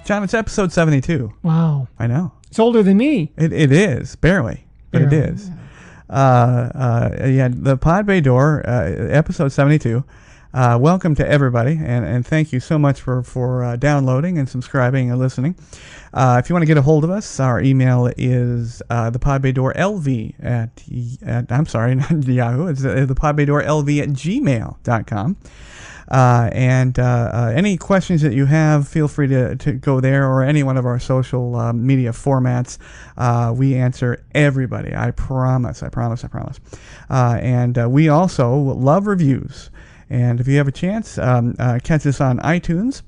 John, it's episode 72. Wow. I know. It's older than me. It is, barely, but it is. The Pod Bay Door, episode 72. Welcome to everybody, and thank you so much for downloading and subscribing and listening. If you want to get a hold of us, our email is thepodbaydoorlv at I'm sorry, not Yahoo. It's thepodbaydoorlv at gmail.com. Any questions that you have, feel free to go there or any one of our social media formats. We answer everybody. I promise. We also love reviews. And if you have a chance, catch us on iTunes.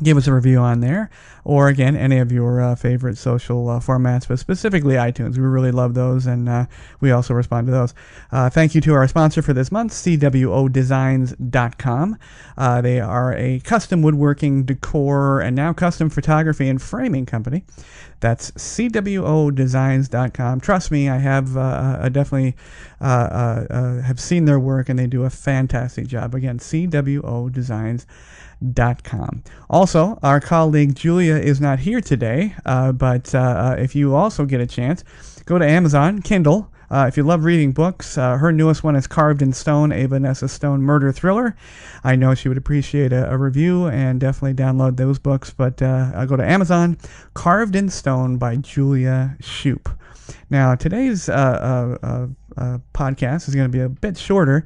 Give us a review on there, or again, any of your favorite social formats, but specifically iTunes. We really love those, and we also respond to those. Thank you to our sponsor for this month, CWOdesigns.com. They are a custom woodworking, decor, and now custom photography and framing company. That's CWOdesigns.com. Trust me, I have definitely have seen their work, and they do a fantastic job. Again, CWOdesigns.com. Also, our colleague Julia is not here today, but if you also get a chance, go to Amazon, Kindle. If you love reading books, her newest one is Carved in Stone, a Vanessa Stone murder thriller. I know she would appreciate a review, and definitely download those books. But I'll go to Amazon, Carved in Stone by Julia Shoup. Now, today's podcast is going to be a bit shorter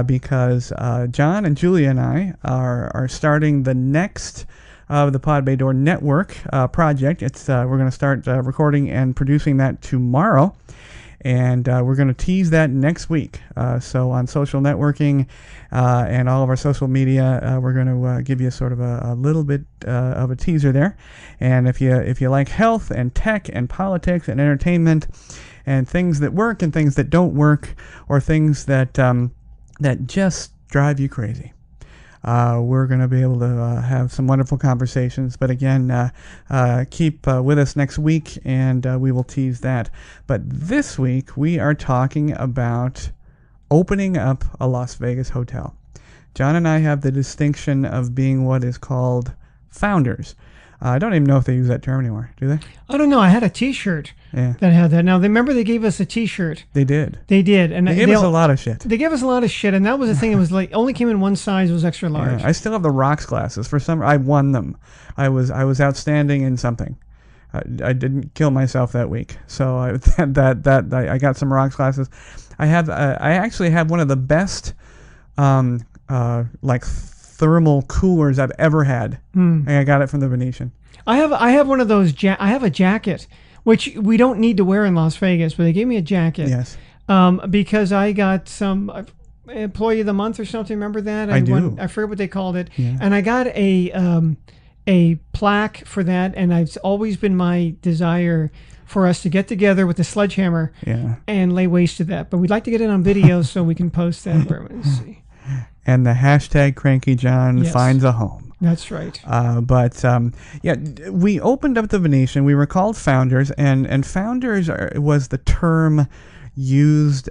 because John and Julia and I are starting the next of the Pod Bay Door Network project. We're going to start recording and producing that tomorrow. And we're going to tease that next week. So on social networking and all of our social media, we're going to give you sort of a little bit of a teaser there. And if you like health and tech and politics and entertainment and things that work and things that don't work, or things that that just drive you crazy, we're going to be able to have some wonderful conversations. But again, keep with us next week, and we will tease that. But this week, we are talking about opening up a Las Vegas hotel. John and I have the distinction of being what is called founders. I don't even know if they use that term anymore, do they? I don't know. I had a T-shirt that had that. Now, remember they gave us a T-shirt. They did. And they gave us a lot of shit. They gave us a lot of shit, and that was the thing. It was like only came in one size. It was extra large. Yeah, I still have the rocks glasses. For some, I won them. I was outstanding in something. I didn't kill myself that week, so I got some rocks glasses. I actually have one of the best thermal coolers I've ever had. And I got it from the Venetian. I have one of those. I have a jacket, which we don't need to wear in Las Vegas, but they gave me a jacket. Yes. Because I got some employee of the month or something. Remember that? I do. I forget what they called it. Yeah. And I got a plaque for that, and it's always been my desire for us to get together with a sledgehammer and lay waste to that. But we'd like to get it on video so we can post that. Let's see. And the hashtag Cranky John finds a home. That's right. We opened up the Venetian. We were called founders, and founders was the term used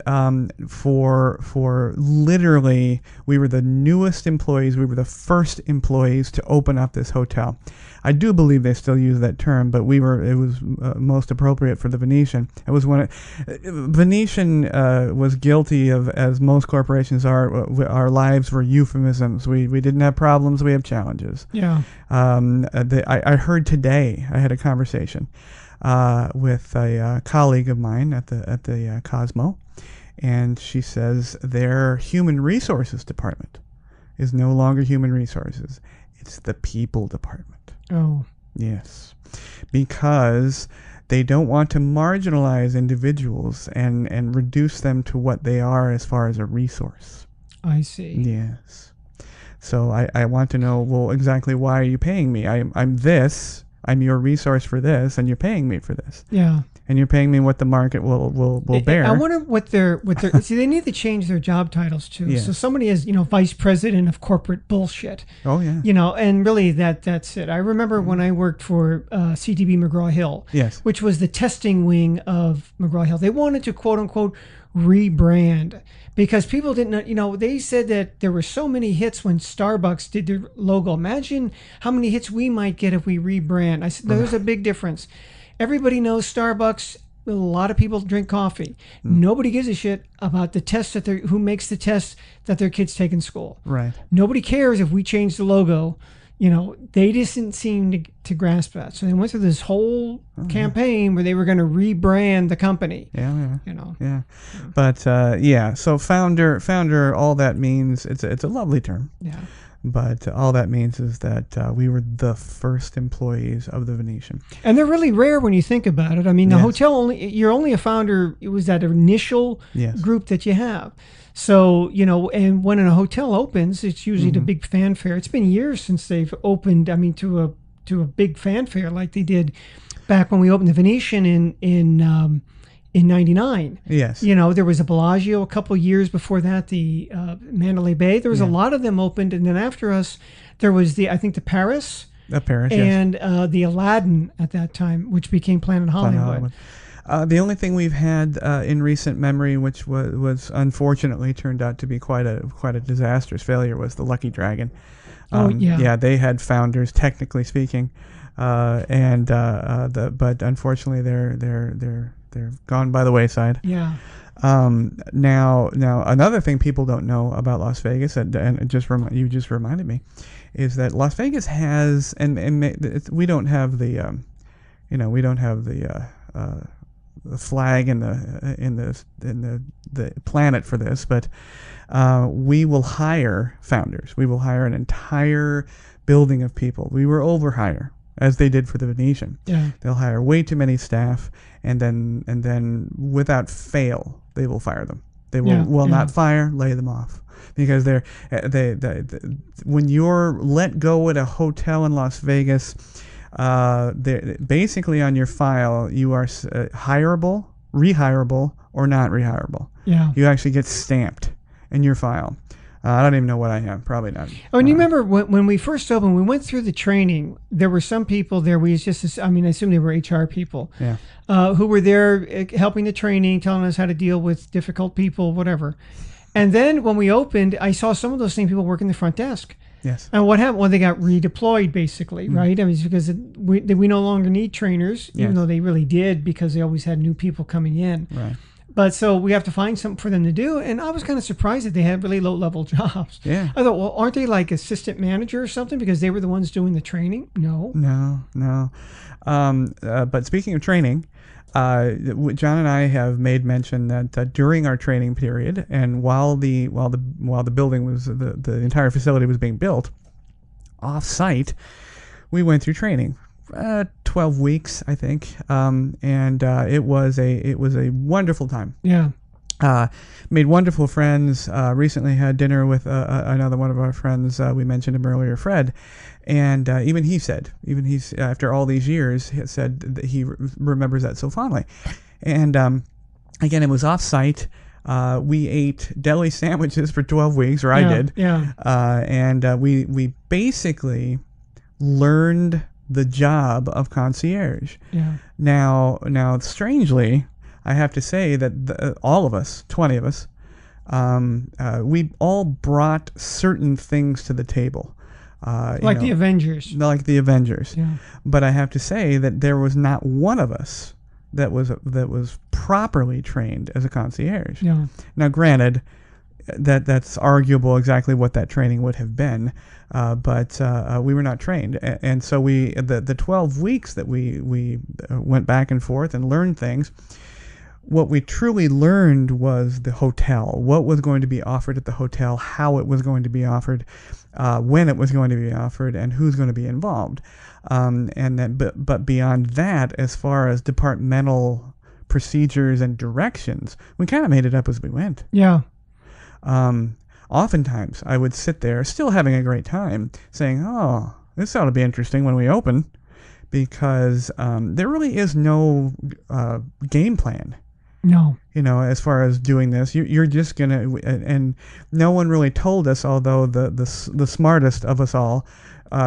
for literally, we were the newest employees. We were the first employees to open up this hotel. I do believe they still use that term, but it was most appropriate for the Venetian. It was when Venetian was guilty of, as most corporations are, our lives were euphemisms. We didn't have problems, we have challenges. Yeah. I heard today, I had a conversation with a colleague of mine at the Cosmo, and she says their human resources department is no longer human resources. It's the people department. Oh. Yes. Because they don't want to marginalize individuals and reduce them to what they are as far as a resource. I see. Yes. So I want to know, well, exactly why are you paying me? I'm your resource for this, and you're paying me for this. Yeah. And you're paying me what the market will bear. I wonder what their see, they need to change their job titles too. Yeah. So somebody is, vice president of corporate bullshit. Oh yeah. And really that's it. I remember when I worked for CTB McGraw-Hill, yes, which was the testing wing of McGraw-Hill. They wanted to quote unquote rebrand, because people didn't know, you know, they said that there were so many hits when Starbucks did their logo. Imagine how many hits we might get if we rebrand. I said, there's a big difference. Everybody knows Starbucks. A lot of people drink coffee. Nobody gives a shit about the tests that who makes the tests that their kids take in school. Right. Nobody cares if we change the logo. You know, they just didn't seem to grasp that. So they went through this whole campaign where they were going to rebrand the company. Yeah. You know. Yeah. But so founder, all that means, it's a lovely term. Yeah. But all that means is that we were the first employees of the Venetian. And they're really rare when you think about it. I mean, the hotel you're only a founder. It was that initial group that you have. So, you know, and when a hotel opens, it's usually the big fanfare. It's been years since they've opened, I mean, to a big fanfare like they did back when we opened the Venetian in '99. Yes. You know, there was a Bellagio a couple years before that, the Mandalay Bay. There was a lot of them opened. And then after us, there was I think the Paris. The Paris, and the Aladdin at that time, which became Planet Hollywood. The only thing we've had in recent memory, which was unfortunately turned out to be quite a disastrous failure, was the Lucky Dragon. Yeah, they had founders, technically speaking, but unfortunately they're gone by the wayside. Yeah. Now another thing people don't know about Las Vegas, and you just reminded me, is that Las Vegas has, we don't have the flag in the planet for this, but we will hire founders. We will hire an entire building of people. We will overhire, as they did for the Venetian. Yeah. They'll hire way too many staff, and then without fail, they will fire them. They will not fire, lay them off, because when you're let go at a hotel in Las Vegas, basically on your file you are hireable, rehirable, or not rehirable. Yeah. You actually get stamped in your file. I don't even know what I have. Probably not. Oh, and you remember when we first opened, we went through the training. There were some people there. I assume they were HR people. Yeah. Who were there helping the training, telling us how to deal with difficult people, whatever. And then when we opened, I saw some of those same people working the front desk. Yes. And what happened? Well, they got redeployed, basically, right? I mean, it's because we no longer need trainers, even though they really did, because they always had new people coming in. Right. But so we have to find something for them to do. And I was kind of surprised that they had really low-level jobs. Yeah. I thought, well, aren't they like assistant manager or something because they were the ones doing the training? No. But speaking of training, John and I have made mention that during our training period, and while the building was the entire facility was being built, off-site, we went through training. 12 weeks, I think, and it was a wonderful time. Yeah. Made wonderful friends. Recently had dinner with another one of our friends. We mentioned him earlier, Fred, and even he's after all these years, he said that he remembers that so fondly. And again, it was off-site. We ate deli sandwiches for 12 weeks, or I did. Yeah. And we basically learned the job of concierge. Yeah. Now, strangely, I have to say that all of us, 20 of us, we all brought certain things to the table. Like the Avengers. Like the Avengers. Yeah. But I have to say that there was not one of us that was properly trained as a concierge. Yeah. Now, granted, that's arguable exactly what that training would have been, but we were not trained, and so the 12 weeks that we went back and forth and learned things. What we truly learned was the hotel, what was going to be offered at the hotel, how it was going to be offered, when it was going to be offered, and who's going to be involved. But beyond that, as far as departmental procedures and directions, we kind of made it up as we went. Yeah. Oftentimes I would sit there still having a great time saying, oh, this ought to be interesting when we open, because there really is no game plan No. As far as doing this, you're just gonna, and no one really told us, although the smartest of us all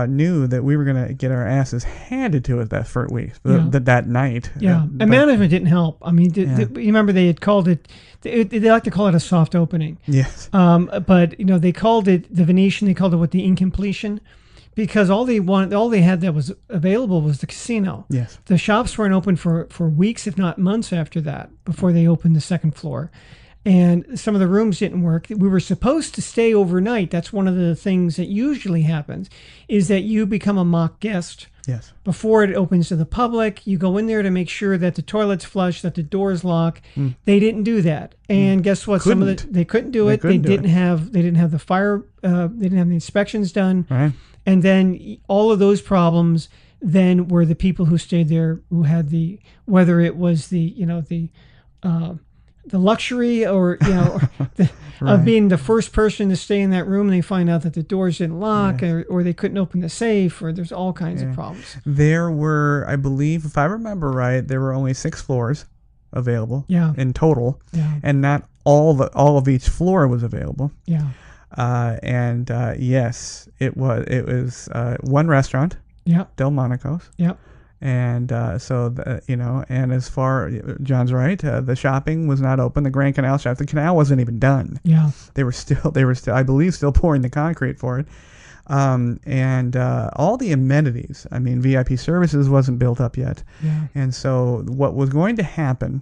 knew that we were gonna get our asses handed to us that first week, that night. Yeah, and management didn't help. I mean, you remember they had called it. They like to call it a soft opening. Yes. But they called it the Venetian. They called it the incompletion, because all they had that was available was the casino. Yes. The shops weren't open for weeks, if not months after that, before they opened the second floor. And some of the rooms didn't work. We were supposed to stay overnight. That's one of the things that usually happens, is that you become a mock guest. Yes. Before it opens to the public, you go in there to make sure that the toilet's flush, that the doors lock. They didn't do that, and guess what? They couldn't do it. They didn't have the fire. They didn't have the inspections done. Right. And then all of those problems then were the people who stayed there who had whether it was the luxury or right. Of being the first person to stay in that room, and they find out that the doors didn't lock, or they couldn't open the safe, or there's all kinds of problems. There were, I believe, if I remember right, there were only 6 floors available in total, and not all of each floor was available. Yeah. Yes, it was one restaurant. Yep. Delmonico's. Yep. And and as far, John's right, the shopping was not open. The Grand Canal shop, the canal wasn't even done. Yeah. They were still, I believe, still pouring the concrete for it. And all the amenities, I mean, VIP services wasn't built up yet. Yeah. And so what was going to happen,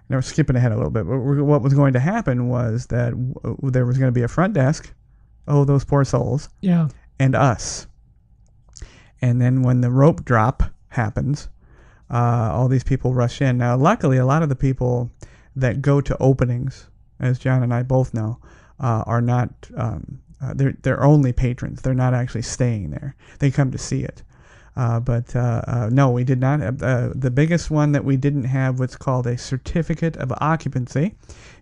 now we're skipping ahead a little bit, but what was going to happen was that there was going to be a front desk, those poor souls, and us. And then when the rope drop happens, all these people rush in. Now, luckily, a lot of the people that go to openings, as John and I both know, are not, they're only patrons. They're not actually staying there. They come to see it. But no, we did not have, the biggest one that we didn't have was called a certificate of occupancy,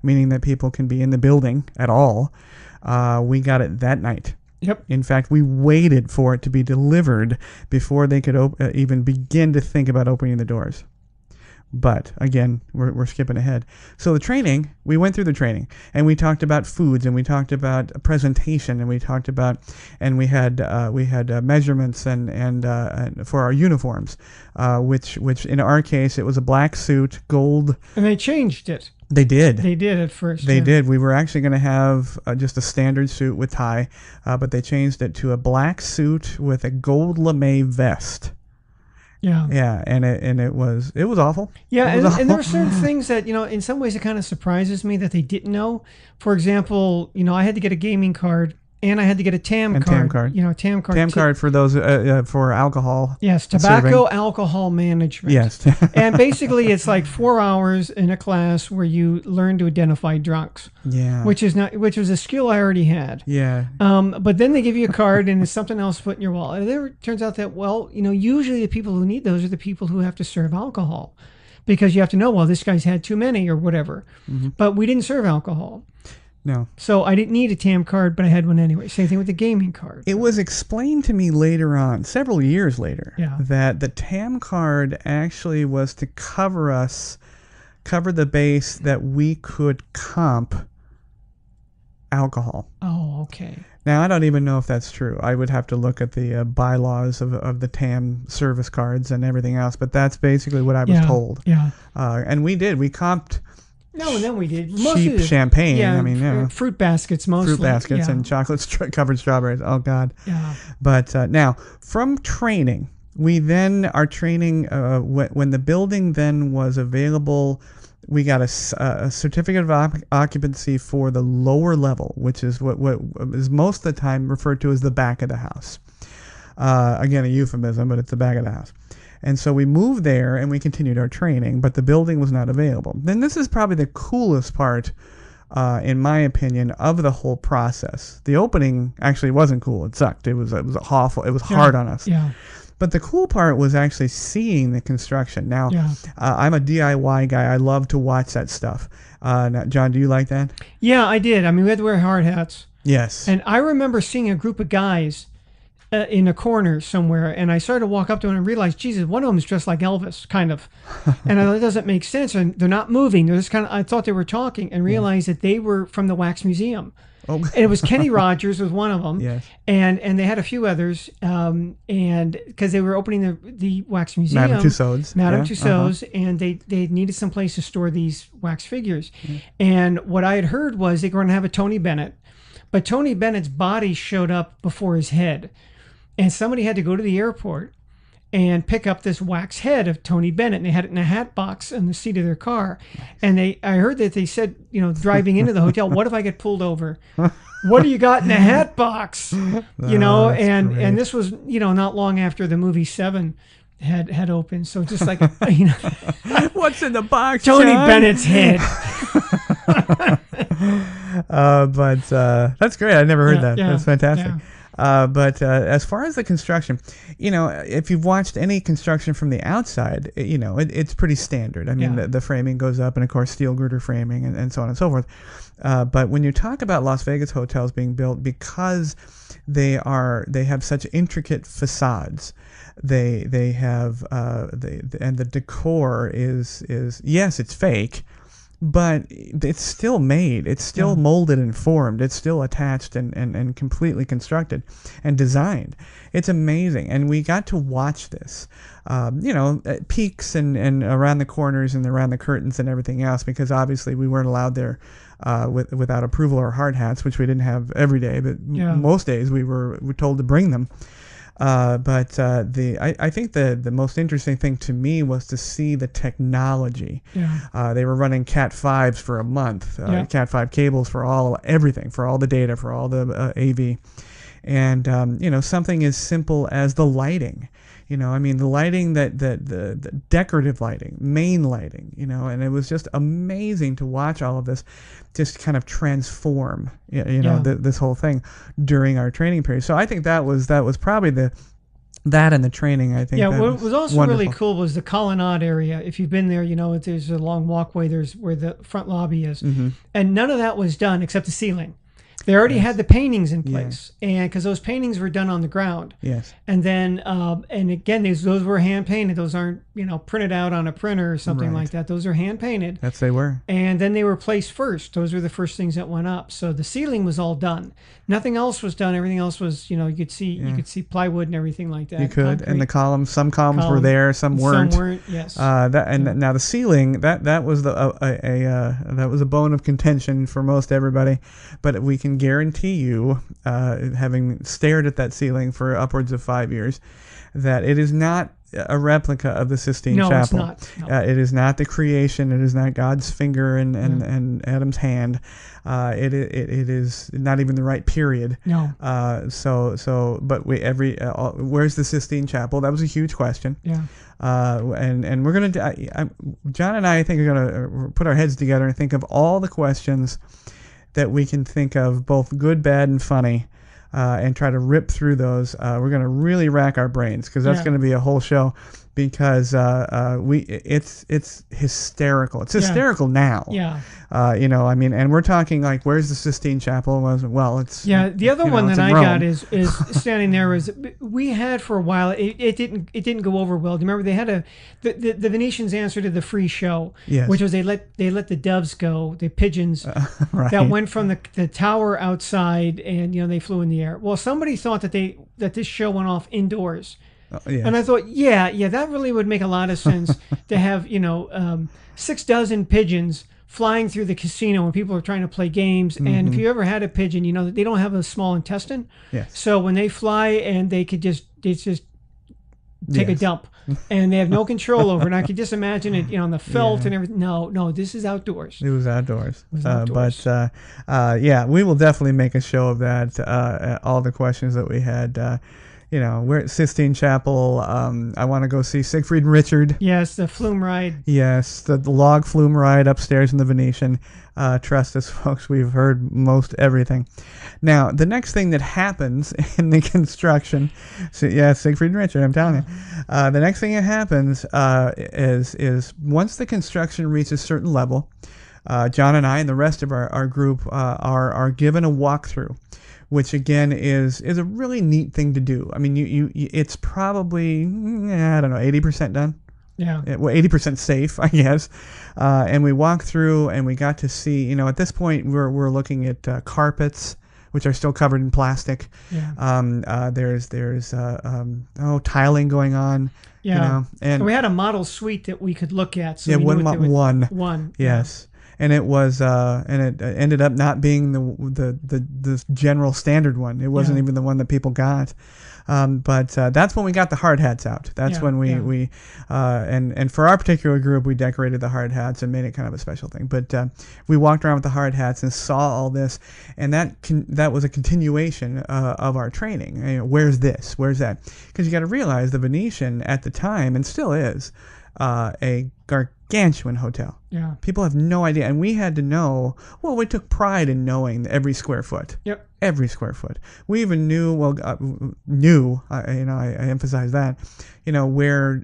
meaning that people can be in the building at all. We got it that night. Yep. In fact, we waited for it to be delivered before they could even begin to think about opening the doors. But again, we're skipping ahead. So the training, we went through the training, and we talked about foods, and we talked about presentation, and we talked about, and we had measurements and for our uniforms, which in our case it was a black suit, gold. And they changed it. They did. They did at first. They did. We were actually going to have just a standard suit with tie, but they changed it to a black suit with a gold lame vest. Yeah. Yeah, and it was awful. Yeah, and there are certain things that, in some ways it kind of surprises me that they didn't know. For example, I had to get a gaming card, and I had to get a TAM card. TAM card. TAM card. TAM card for those for alcohol. Yes, tobacco alcohol management. Yes. And basically, it's like 4 hours in a class where you learn to identify drunks. Yeah. Which was a skill I already had. Yeah. But then they give you a card, and it's something else put in your wallet. And then it turns out that usually the people who need those are the people who have to serve alcohol, because you have to know, this guy's had too many or whatever. Mm-hmm. But we didn't serve alcohol. No. So I didn't need a TAM card, but I had one anyway. Same thing with the gaming card. It was explained to me later on, several years later, that the TAM card actually was to cover the base that we could comp alcohol. Oh, okay. Now, I don't even know if that's true. I would have to look at the bylaws of the TAM service cards and everything else, but that's basically what I was told. Yeah. And we did. We comped... No, and then we did cheap champagne. Yeah, I mean, fruit baskets mostly. Fruit baskets and chocolate-covered strawberries. Oh God. Yeah. But now, from training, we then our training when the building then was available, we got a certificate of occupancy for the lower level, which is what is most of the time referred to as the back of the house. Again, a euphemism, but it's the back of the house. And so we moved there and we continued our training, but the building was not available. Then this is probably the coolest part, in my opinion, of the whole process. The opening actually wasn't cool. It sucked. It was awful. It was hard on us. Yeah. But the cool part was actually seeing the construction. Now, I'm a DIY guy. I love to watch that stuff. Now, John, do you like that? Yeah, I did. I mean, we had to wear hard hats. Yes. And I remember seeing a group of guys in a corner somewhere, and I started to walk up to him and I realized, Jesus, one of them is dressed like Elvis, kind of. And I thought, that doesn't make sense. And they're not moving. They're just kind of, I thought they were talking, and realized that they were from the Wax Museum. Oh. And it was Kenny Rogers was one of them. Yes. And they had a few others, and because they were opening the Wax Museum. Madame Tussauds. And they needed some place to store these wax figures. And what I had heard was they were going to have a Tony Bennett, but Tony Bennett's body showed up before his head. And somebody had to go to the airport and pick up this wax head of Tony Bennett, and they had it in a hat box in the seat of their car. And I heard that they said, driving into the hotel, what if I get pulled over? What do you got in the hat box? And this was, not long after the movie Seven had opened. So just like, what's in the box, Tony John? Bennett's head. But that's great. I never heard that. That's fantastic. Yeah. But as far as the construction, if you've watched any construction from the outside, it's pretty standard. I mean, the framing goes up, and of course steel girder framing, and so on and so forth. But when you talk about Las Vegas hotels being built, because they have such intricate facades, they have and the decor is yes, it's fake, but it's still made. It's still molded and formed. It's still attached and completely constructed and designed. It's amazing. And we got to watch this, at peaks and around the corners and around the curtains and everything else, because obviously we weren't allowed there without approval or hard hats, which we didn't have every day, but most days we were told to bring them. But I think the most interesting thing to me was to see the technology. They were running Cat 5s for a month, Cat 5 cables for everything, for all the data, for all the AV. And, something as simple as the lighting. The lighting, the decorative lighting, main lighting, and it was just amazing to watch all of this just kind of transform, this whole thing during our training period. So I think that was probably that and the training, I think. Yeah, what was also wonderful. Really cool was the colonnade area. If you've been there, there's a long walkway, there's where the front lobby is. Mm-hmm. And none of that was done except the ceiling. They already had the paintings in place, and because those paintings were done on the ground. Yes. And then, and again, those were hand painted. Those aren't, printed out on a printer or something like that. Those are hand painted. Yes, they were. And then they were placed first. Those were the first things that went up. So the ceiling was all done. Nothing else was done. Everything else was, you could see plywood and everything like that. You could, concrete. And the columns. Some columns were there, some weren't. Some weren't. Yes. Now the ceiling, that was that was a bone of contention for most everybody, but we can guarantee you, having stared at that ceiling for upwards of 5 years, that it is not a replica of the Sistine Chapel. No, it's not. No. It is not the creation. It is not God's finger and Adam's hand. It is not even the right period. No. But where's the Sistine Chapel? That was a huge question. Yeah. And we're gonna John and I think are gonna put our heads together and think of all the questions that we can think of, both good, bad, and funny, and try to rip through those. We're going to really rack our brains, because that's going to be a whole show, because it's hysterical. It's hysterical now. Yeah. And we're talking like, where's the Sistine Chapel? Well, it's the other one that I got is standing there is we had for a while. It didn't go over well. Do you remember they had the Venetians answer to the free show, which was they let the doves go, the pigeons that went from the tower outside, and they flew in the air. Well, somebody thought that this show went off indoors. And I thought, that really would make a lot of sense to have 6 dozen pigeons flying through the casino when people are trying to play games. Mm-hmm. And if you ever had a pigeon, they don't have a small intestine. Yes. So when they fly, and they just take a dump, and they have no control over it. And I could just imagine it, on the felt and everything. No, this is outdoors. It was outdoors. But we will definitely make a show of that. All the questions that we had. We're at Sistine Chapel. I want to go see Siegfried and Richard. Yes, the flume ride. Yes, the log flume ride upstairs in the Venetian. Trust us, folks, we've heard most everything. Now, the next thing that happens in the construction, Siegfried and Richard, I'm telling you. The next thing that happens is once the construction reaches a certain level, John and I and the rest of our group are given a walkthrough which again is a really neat thing to do. I mean, it's probably, I don't know, 80% done. Yeah. Well, 80% safe, I guess. And we walked through and we got to see, you know, at this point we're looking at carpets, which are still covered in plastic. Yeah. There's tiling going on. Yeah. You know, and we had a model suite that we could look at. So yeah, we knew one. Yes. And it was, and it ended up not being the general standard one. It wasn't even the one that people got. But that's when we got the hard hats out. That's when we and for our particular group, we decorated the hard hats and made it kind of a special thing. But we walked around with the hard hats and saw all this, and that was a continuation of our training. You know, where's this? Where's that? Because you got to realize the Venetian at the time, and still is, a gargantuan hotel. Yeah. People have no idea, and we had to know. Well, we took pride in knowing every square foot. Yep. Every square foot. We even knew. Well, I emphasize that. You know where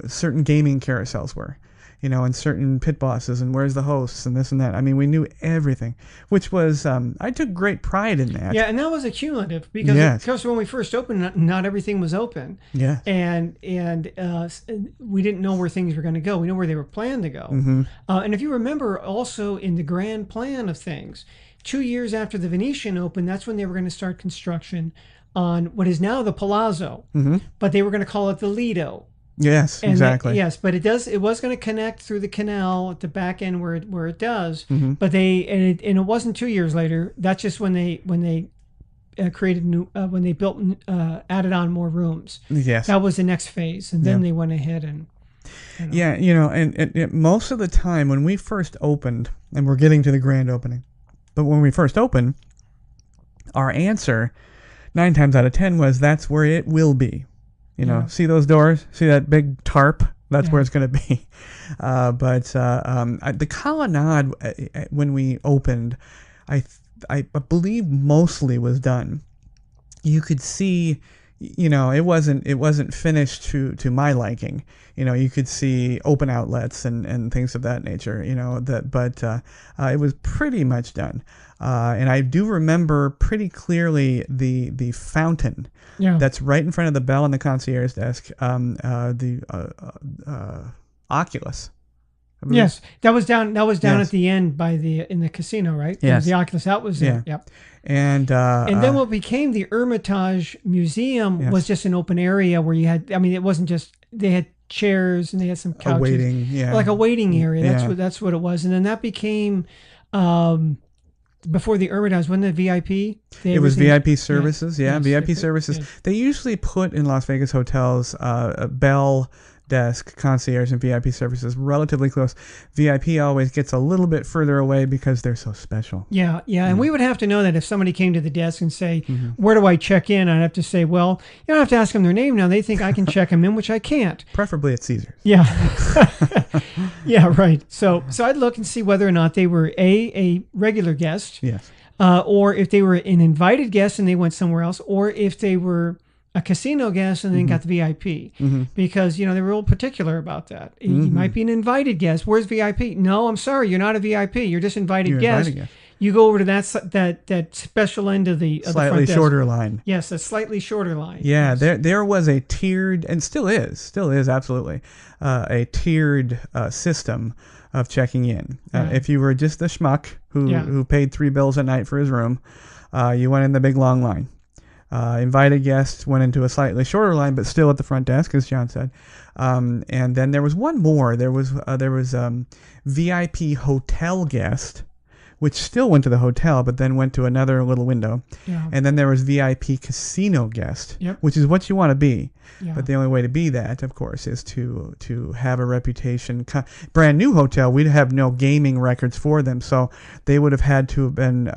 certain gaming carousels were. You know, and certain pit bosses, and where's the hosts, and this and that. I mean, we knew everything, which was I took great pride in that. Yeah, and that was accumulative because when we first opened, not everything was open. Yeah. And we didn't know where things were going to go. We know where they were planned to go. Mm-hmm. And if you remember, also in the grand plan of things, 2 years after the Venetian opened, that's when they were going to start construction on what is now the Palazzo, but they were going to call it the Lido. Yes, exactly. Yes, but it was going to connect through the canal at the back end where it does. Mm-hmm. But it wasn't 2 years later. That's just when they created new when they built added on more rooms. Yes, that was the next phase, and then they went ahead and. Yeah, you know, and most of the time when we first opened, and we're getting to the grand opening, but when we first opened, our answer 9 times out of 10 was that's where it will be. You know, see those doors? See that big tarp? That's where it's going to be. But the colonnade, when we opened, I believe mostly was done. You could see, you know, it wasn't finished to my liking. You know, you could see open outlets and things of that nature. You know, but it was pretty much done. And I do remember pretty clearly the fountain that's right in front of the bell and the concierge desk. The Oculus. Yes, that was down at the end in the casino, right? Yes, the Oculus. That was it. Yep. And then what became the Hermitage Museum was just an open area where you had. I mean, it wasn't just they had chairs and they had some couches, like a waiting area. That's what it was. And then that became. Before the Hermitage, wasn't it VIP? It was VIP services, VIP services. Yeah. They usually put in Las Vegas hotels a bell, desk, concierge, and VIP services relatively close. VIP always gets a little bit further away because they're so special. Yeah. And we would have to know that if somebody came to the desk and say, where do I check in? I'd have to say, well, you don't have to ask them their name now. They think I can check them in, which I can't. Preferably at Caesars. Yeah. Yeah, right. So I'd look and see whether or not they were a regular guest. Yes. Or if they were an invited guest and they went somewhere else, or if they were a casino guest and then got the VIP, because they were real particular about that. You might be an invited guest. Where's VIP? No, I'm sorry, you're not a VIP. You're just invited guest. You go over to that special end of the slightly shorter line. Yes, a slightly shorter line. Yeah, yes. There was a tiered, and still is absolutely a tiered system of checking in. If you were just the schmuck who paid $3 a night for his room, you went in the big long line. Invited guests went into a slightly shorter line, but still at the front desk, as John said. And then there was one more. There was VIP hotel guest, which still went to the hotel, but then went to another little window. Yeah. And then there was VIP casino guest, which is what you want to be. Yeah. But the only way to be that, of course, is to have a reputation. Brand new hotel, we'd have no gaming records for them, so they would have had to have been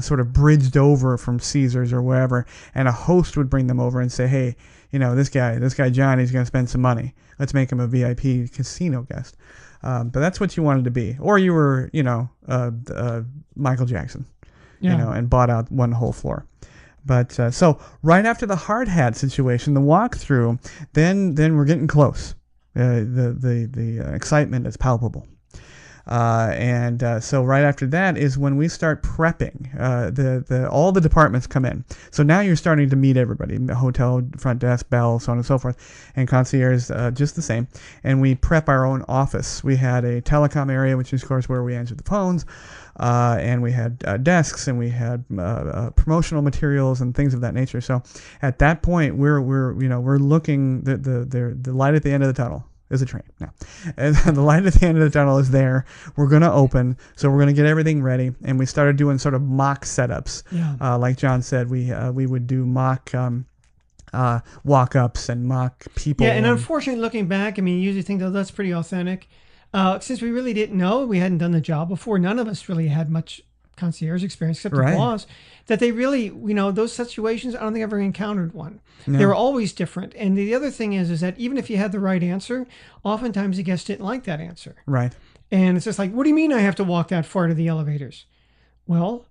sort of bridged over from Caesars or wherever, and a host would bring them over and say, hey, this guy John, he's going to spend some money. Let's make him a VIP casino guest. But that's what you wanted to be. Or you were, Michael Jackson, and bought out one whole floor. But so right after the hard hat situation, the walkthrough, then we're getting close. The excitement is palpable. So right after that is when we start prepping. All the departments come in. So now you're starting to meet everybody: hotel, front desk, bell, so on and so forth, and concierge just the same. And we prep our own office. We had a telecom area, which is of course where we answered the phones, and we had desks, and we had promotional materials and things of that nature. So at that point, we're looking the light at the end of the tunnel. Is a train now, and the light at the end of the tunnel is there. We're going to open, so we're going to get everything ready, and we started doing sort of mock setups. Yeah. Like John said, we would do mock walk-ups and mock people. Yeah, and unfortunately, looking back, I mean, you usually think, oh, that's pretty authentic. Since we really didn't know, we hadn't done the job before. None of us really had much concierge experience except the boss. That they really, those situations, I don't think I ever encountered one. No. They were always different. And the other thing is that even if you had the right answer, oftentimes the guest didn't like that answer. Right. And it's just like, what do you mean I have to walk that far to the elevators? Well,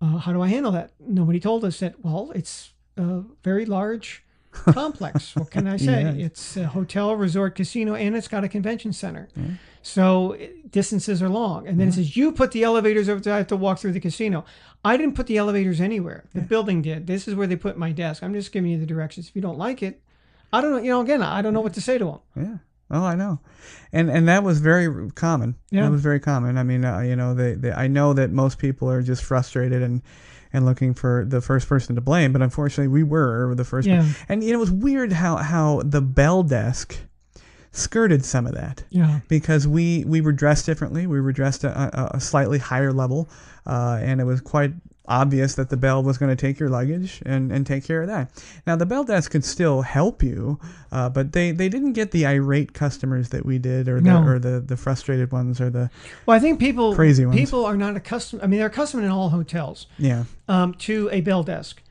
how do I handle that? Nobody told us that. Well, it's a very large complex. What can I say? Yeah. It's a hotel, resort, casino, and it's got a convention center. Yeah. So distances are long. And then it says, you put the elevators over there. I have to walk through the casino. I didn't put the elevators anywhere. The building did. This is where they put my desk. I'm just giving you the directions. If you don't like it, I don't know. Again, I don't know what to say to them. Yeah. Oh, I know. And that was very common. Yeah. That was very common. I mean, I know that most people are just frustrated and looking for the first person to blame, but unfortunately we were the first. Yeah. And it was weird how the bell desk skirted some of that. Yeah. Because we were dressed differently. We were dressed a slightly higher level, and it was quite obvious that the bell was going to take your luggage and take care of that. Now the bell desk could still help you, but they didn't get the irate customers that we did, or the frustrated ones, or the I think people crazy ones. People are not accustomed. I mean, they're accustomed in all hotels. Yeah. To a bell desk,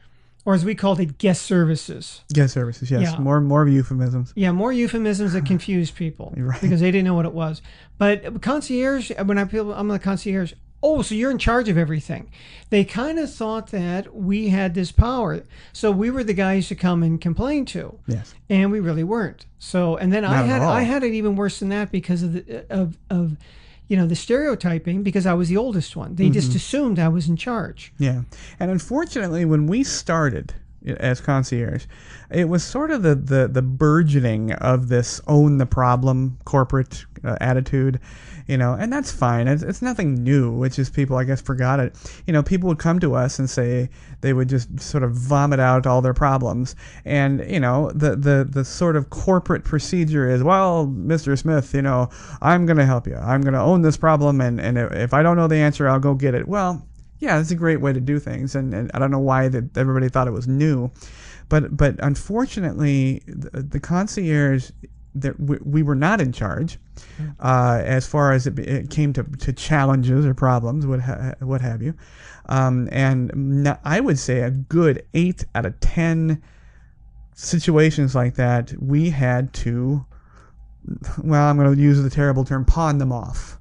or as we called it, guest services. Guest services, yes. Yeah. More euphemisms. Yeah, more euphemisms that confuse people because they didn't know what it was. But concierge, I'm the concierge. Oh, so you're in charge of everything. They kind of thought that we had this power. So we were the guys to come and complain to. Yes. And we really weren't. So, and then I had it even worse than that because of the stereotyping, because I was the oldest one. They just assumed I was in charge. Yeah. And unfortunately, when we started as concierge, it was sort of the burgeoning of this own the problem corporate attitude. And that's fine. It's nothing new. It's just people, I guess, forgot it. People would come to us and say they would just sort of vomit out all their problems. And, the sort of corporate procedure is, well, Mr. Smith, I'm going to help you. I'm going to own this problem. And if I don't know the answer, I'll go get it. Well, yeah, that's a great way to do things. And I don't know why that everybody thought it was new. But unfortunately, the concierge, we were not in charge as far as it came to challenges or problems, what have you. And I would say a good 8 out of 10 situations like that, we had to, I'm going to use the terrible term, pawn them off.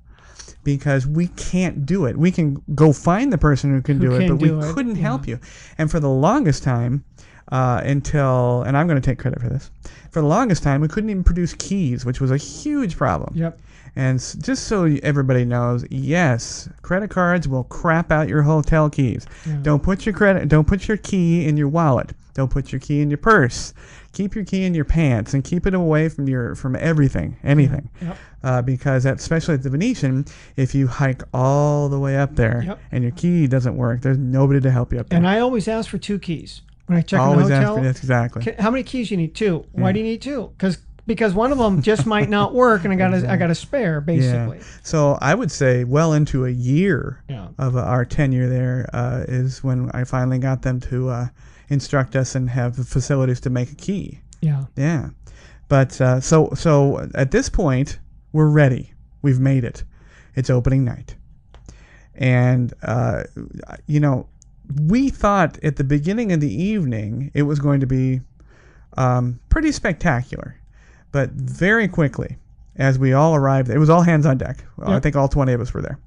Because we can't do it. We can go find the person who can do it, but we couldn't help you. And for the longest time, until, and I'm going to take credit for this, for the longest time, we couldn't even produce keys, which was a huge problem. Yep. And just so everybody knows, yes, credit cards will crap out your hotel keys. Yeah. Don't put your key in your wallet. Don't put your key in your purse. Keep your key in your pants and keep it away from anything. Yeah. Yep. Because especially at the Venetian, if you hike all the way up there and your key doesn't work, there's nobody to help you up there. And I always ask for 2 keys when I check in the hotel. Yes, exactly. How many keys you need? 2. Yeah. Why do you need 2? Because one of them just might not work, and I got a spare, basically. Yeah. So I would say well into a year of our tenure there is when I finally got them to instruct us and have the facilities to make a key. Yeah. Yeah. But so at this point, we're ready. We've made it. It's opening night. And, we thought at the beginning of the evening it was going to be pretty spectacular. But very quickly, as we all arrived, it was all hands on deck. Well, I think all 20 of us were there.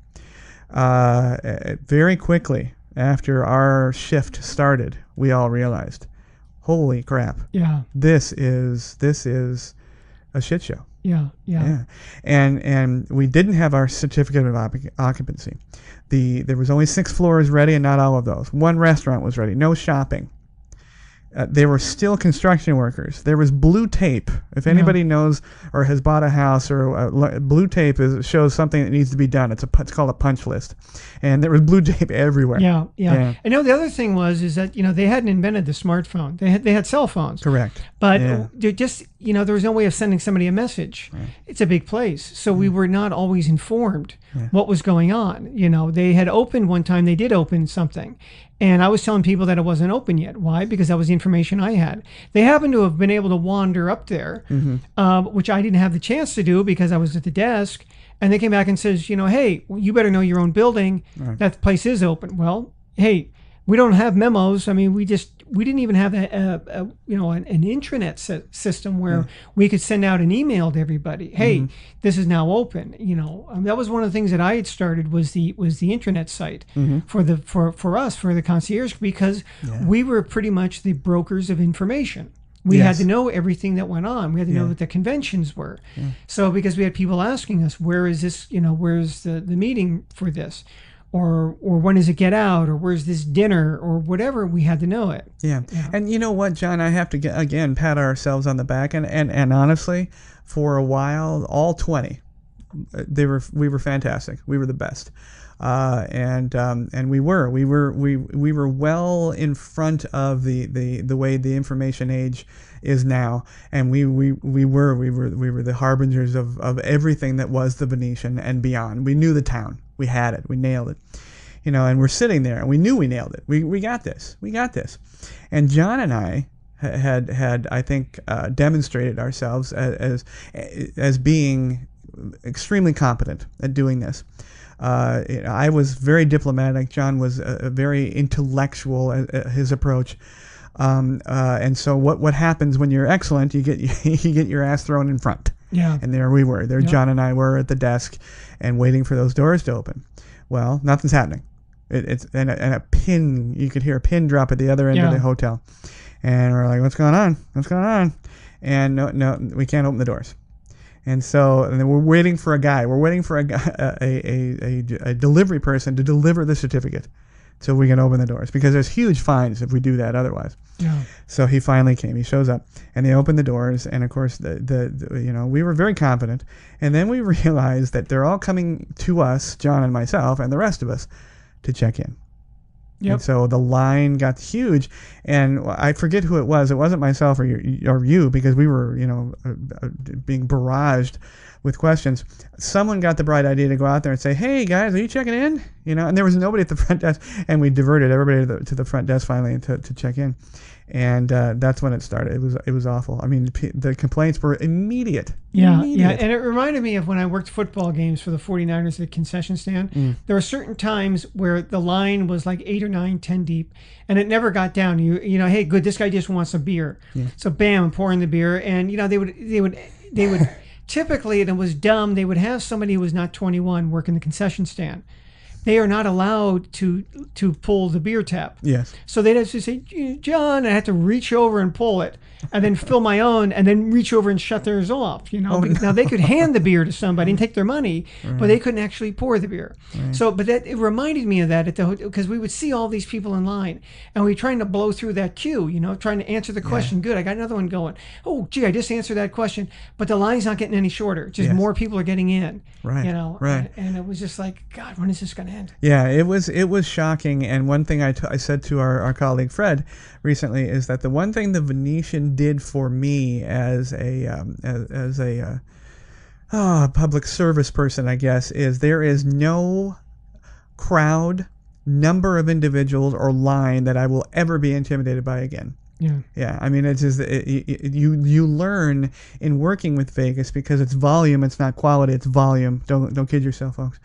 Very quickly, after our shift started, we all realized, holy crap. Yeah. This is a shit show. Yeah. And we didn't have our certificate of occupancy. There was only 6 floors ready, and not all of those. 1 restaurant was ready. No shopping. There were still construction workers. There was blue tape. If anybody knows or has bought a house, or blue tape shows something that needs to be done. It's called a punch list, and there was blue tape everywhere. Yeah. I know the other thing is that they hadn't invented the smartphone. They had cell phones. Correct. But just there was no way of sending somebody a message. Right. It's a big place, so we were not always informed what was going on. They had opened one time. They did open something. And I was telling people that it wasn't open yet. Why? Because that was the information I had. They happened to have been able to wander up there, which I didn't have the chance to do because I was at the desk. And they came back and says, hey, you better know your own building. Right. That place is open. Well, hey, we don't have memos. I mean, we didn't even have an intranet system where we could send out an email to everybody. Hey, this is now open. That was one of the things that I had started was the intranet site for us, for the concierge, because we were pretty much the brokers of information. We had to know everything that went on. We had to know what the conventions were. Yeah. So because we had people asking us, where is this? Where's the meeting for this? Or when does it get out? Or where's this dinner? Or whatever, we had to know it. Yeah. And you know what, John? I have to, again, pat ourselves on the back. And honestly, for a while, all 20, we were fantastic. We were the best. And we were well in front of the way the information age is now, and we were the harbingers of everything that was the Venetian and beyond. We knew the town. We had it. We nailed it. And we're sitting there, and we knew we nailed it. We got this. We got this. And John and I had I think demonstrated ourselves as being extremely competent at doing this. I was very diplomatic. John was very intellectual his approach, and so what happens when you're excellent? You get your ass thrown in front. Yeah. And there we were. There, John and I were at the desk, and waiting for those doors to open. Well, nothing's happening. It's a pin. You could hear a pin drop at the other end of the hotel, and we're like, "What's going on? What's going on?" And no, we can't open the doors. And so and then we're waiting for a guy. We're waiting for a delivery person to deliver the certificate so we can open the doors, because there's huge fines if we do that otherwise. Yeah. So he finally came. He shows up, and they open the doors. And of course, we were very confident. And then we realized that they're all coming to us, John and myself, and the rest of us, to check in. Yep. And so the line got huge, and I forget who it was. It wasn't myself or you, because we were, being barraged with questions. Someone got the bright idea to go out there and say, "Hey guys, are you checking in?" And there was nobody at the front desk, and we diverted everybody to the front desk finally to check in, and that's when it started. It was awful. I mean, the complaints were immediate. Yeah, and it reminded me of when I worked football games for the 49ers at the concession stand. There were certain times where the line was like 8 or 9, 10 deep, and it never got down. Hey, good, this guy just wants a beer. Yeah. So bam, I'm pouring the beer, and they would typically, and it was dumb, they would have somebody who was not 21 working the concession stand. They are not allowed to pull the beer tap. Yes. So they'd have to say, "John," I had to reach over and pull it, and then fill my own, and then reach over and shut theirs off. Now they could hand the beer to somebody and take their money, but they couldn't actually pour the beer. Right. So, but it reminded me of that at the hotel, because we would see all these people in line, and we were trying to blow through that queue. Trying to answer the question. Good, I got another one going. Oh, gee, I just answered that question, but the line's not getting any shorter. Just more people are getting in. Right. Right. And it was just like, God, when is this going to end? Yeah, it was shocking. And one thing I said to our colleague Fred recently is that the one thing the Venetian did for me as a public service person, I guess, is there is no crowd, number of individuals, or line that I will ever be intimidated by again. Yeah. Yeah. I mean, it's just you learn in working with Vegas, because it's volume, it's not quality, it's volume. Don't kid yourself, folks.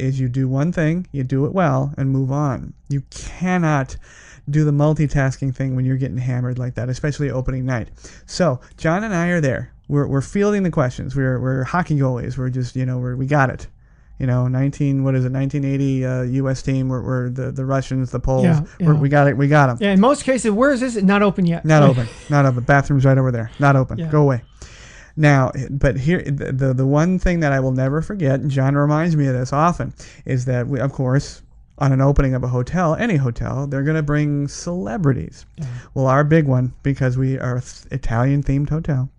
Is you do one thing, you do it well, and move on. You cannot do the multitasking thing when you're getting hammered like that, especially opening night. So John and I are there. We're fielding the questions. We're hockey goalies. We're just we got it. 1980 U.S. team. We're the Russians, the Poles. Yeah. We got it. We got them. Yeah. In most cases, where is this? Not open yet. Not open. Not open. Bathroom's right over there. Not open. Yeah. Go away. Now, but here, the one thing that I will never forget, and John reminds me of this often, is that we, of course, on an opening of a hotel, any hotel, they're going to bring celebrities. Yeah. Well, our big one, because we are an Italian-themed hotel,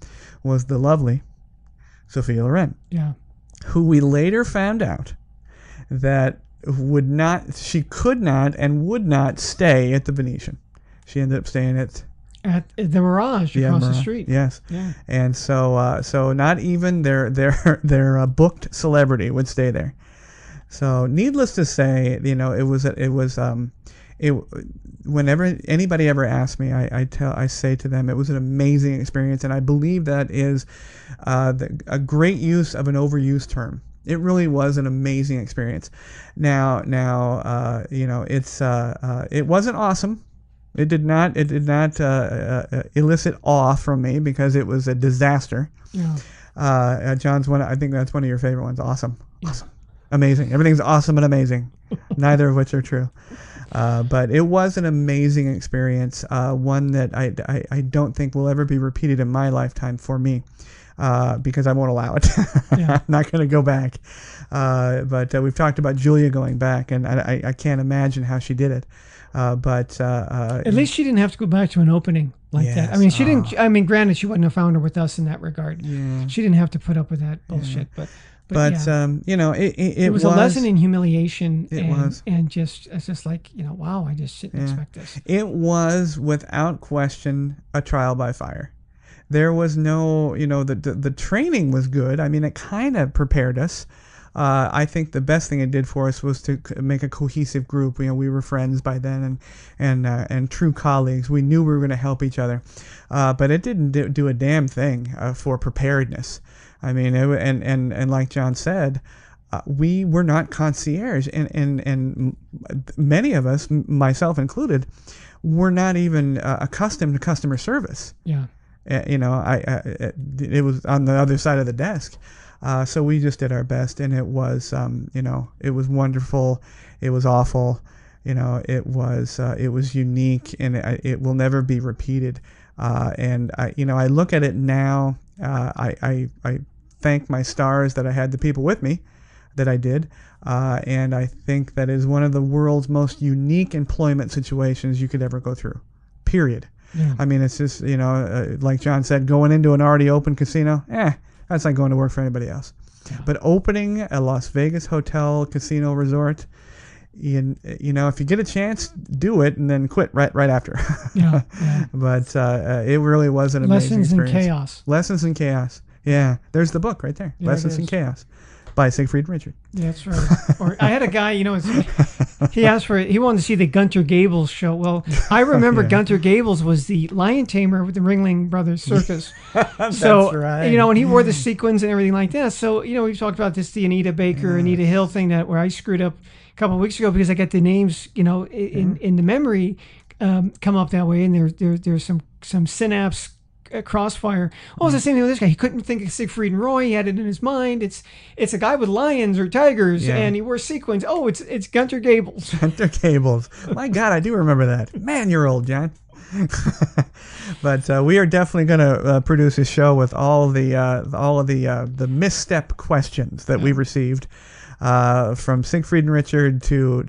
was the lovely Sophia Loren. Yeah. Who we later found out that she could not and would not stay at the Venetian. She ended up staying at the Mirage across the street. Yes. Yeah. And so not even their booked celebrity would stay there. So needless to say, whenever anybody ever asks me, I say to them it was an amazing experience, and I believe that is a great use of an overused term. It really was an amazing experience. Now, it wasn't awesome. It did not elicit awe from me because it was a disaster. Yeah. John's one. I think that's one of your favorite ones. Awesome. Yeah. Awesome. Amazing. Everything's awesome and amazing. Neither of which are true. But it was an amazing experience. One that I don't think will ever be repeated in my lifetime for me. Because I won't allow it. Yeah. I'm not going to go back. But we've talked about Julia going back, and I can't imagine how she did it. At least she didn't have to go back to an opening like that. I mean, she didn't. I mean, granted, she wasn't a founder with us in that regard. Yeah. She didn't have to put up with that bullshit. Yeah. It was a lesson in humiliation. And it's just like, wow, I just didn't expect this. It was without question a trial by fire. There was no, the training was good. I mean, it kind of prepared us. I think the best thing it did for us was to make a cohesive group. We were friends by then and true colleagues. We knew we were going to help each other. But it didn't do a damn thing for preparedness. I mean, and like John said, we were not concierge, and many of us, myself included, were not even accustomed to customer service. Yeah. It was on the other side of the desk. So we just did our best, and it was, it was wonderful. It was awful. It was unique, and it will never be repeated. And I look at it now. I thank my stars that I had the people with me that I did. And I think that is one of the world's most unique employment situations you could ever go through, period. Yeah. I mean, it's just, like John said, going into an already open casino, that's not going to work for anybody else. Yeah. But opening a Las Vegas hotel, casino, resort, if you get a chance, do it and then quit right after. Yeah. But it really was an amazing experience. Lessons in Chaos. Lessons in Chaos. Yeah. There's the book right there. Yeah, Lessons in Chaos. By Siegfried and Richard. Yeah, that's right. Or I had a guy, he wanted to see the Gunter Gables show. Well, I remember Gunter Gables was the lion tamer with the Ringling Brothers Circus. That's right. And he wore the sequins and everything like that. So, we've talked about the Anita Baker, Anita Hill thing where I screwed up a couple of weeks ago because I got the names, in the memory come up that way, and there's some synapse crossfire. Well, it's the same thing with this guy. He couldn't think of Siegfried and Roy. He had it in his mind. It's a guy with lions or tigers, and he wore sequins. Oh, it's Gunter Gables. Gunter Gables. My God, I do remember that. Man, you're old, John. But we are definitely going to produce a show with all of the misstep questions that we received. From Siegfried and Richard to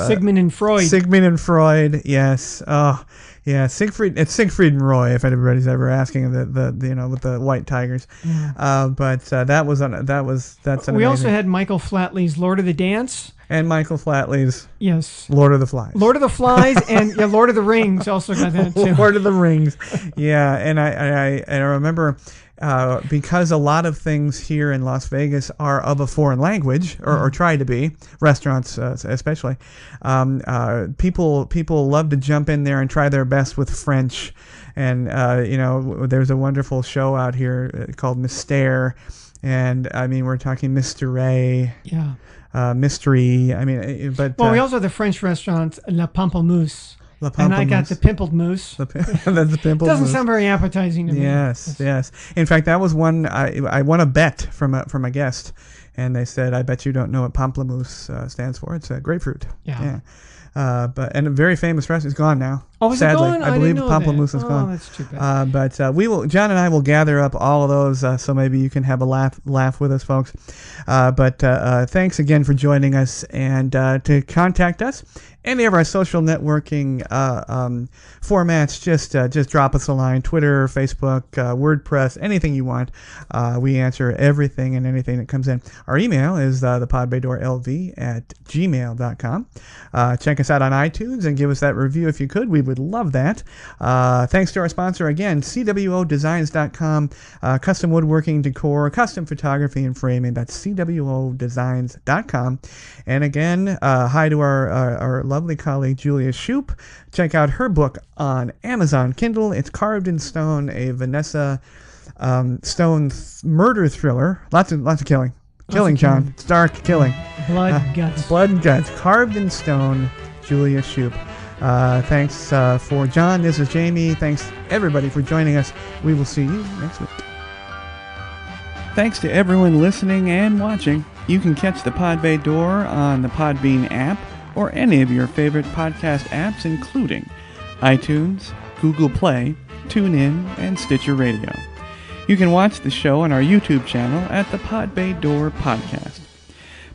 Sigmund and Freud. Sigmund and Freud, yes. Oh, yeah. It's Siegfried and Roy. If anybody's ever asking the with the white tigers, that's amazing. We also had Michael Flatley's Lord of the Dance. And Michael Flatley's Lord of the Flies. Lord of the Flies and Lord of the Rings also got that too. Lord of the Rings, yeah. And I remember. Because a lot of things here in Las Vegas are of a foreign language, or try to be, restaurants especially, people love to jump in there and try their best with French. And, there's a wonderful show out here called Mystère. And, I mean, we're talking Mr. Ray. Yeah. Mystery. I mean, but... Well, we also have the French restaurant, La Pamplemousse. And I got the pimpled mousse. That's the pimpled Doesn't mousse. sound very appetizing to me. Yes. In fact, that was one I won a bet from a guest, and they said, "I bet you don't know what pamplemousse stands for. It's a grapefruit." Yeah. And a very famous restaurant. It's gone now. Oh, is sadly, it gone? I believe didn't know Pamplemousse that. is gone. Oh, that's too bad. But John and I will gather up all of those, so maybe you can have a laugh with us, folks. But thanks again for joining us, and to contact us, any of our social networking formats, just drop us a line. Twitter, Facebook, WordPress, anything you want. We answer everything and anything that comes in. Our email is thepodbaydorlv@gmail.com. Check us out on iTunes and give us that review if you could. We would love that. Thanks to our sponsor again, CWOdesigns.com. Custom woodworking, decor, custom photography and framing. That's CWOdesigns.com. And again, hi to our lovely colleague Julia Shoup. Check out her book on Amazon Kindle. It's Carved in Stone, a Vanessa Stone murder thriller. Lots of killing. Killing, John. It's dark killing. Blood and guts. Blood and guts. Carved in Stone, Julia Shoup. Thanks for John. This is Jamey. Thanks everybody for joining us. We will see you next week. Thanks to everyone listening and watching. You can catch the Pod Bay Door on the Podbean app or any of your favorite podcast apps, including iTunes, Google Play, TuneIn, and Stitcher Radio. You can watch the show on our YouTube channel at the Pod Bay Door Podcast.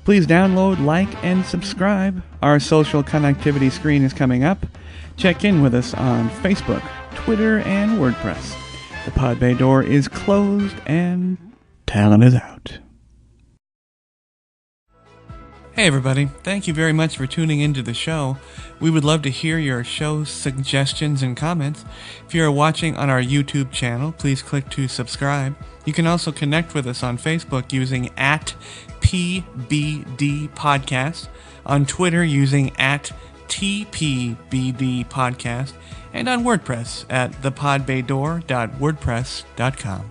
Please download, like, and subscribe. Our social connectivity screen is coming up. Check in with us on Facebook, Twitter, and WordPress. The Pod Bay Door is closed and talent is out. Hey everybody, thank you very much for tuning into the show. We would love to hear your show suggestions and comments. If you are watching on our YouTube channel, please click to subscribe. You can also connect with us on Facebook using @PBD Podcast, on Twitter using @TPBD Podcast, and on WordPress at thepodbaydoor.wordpress.com.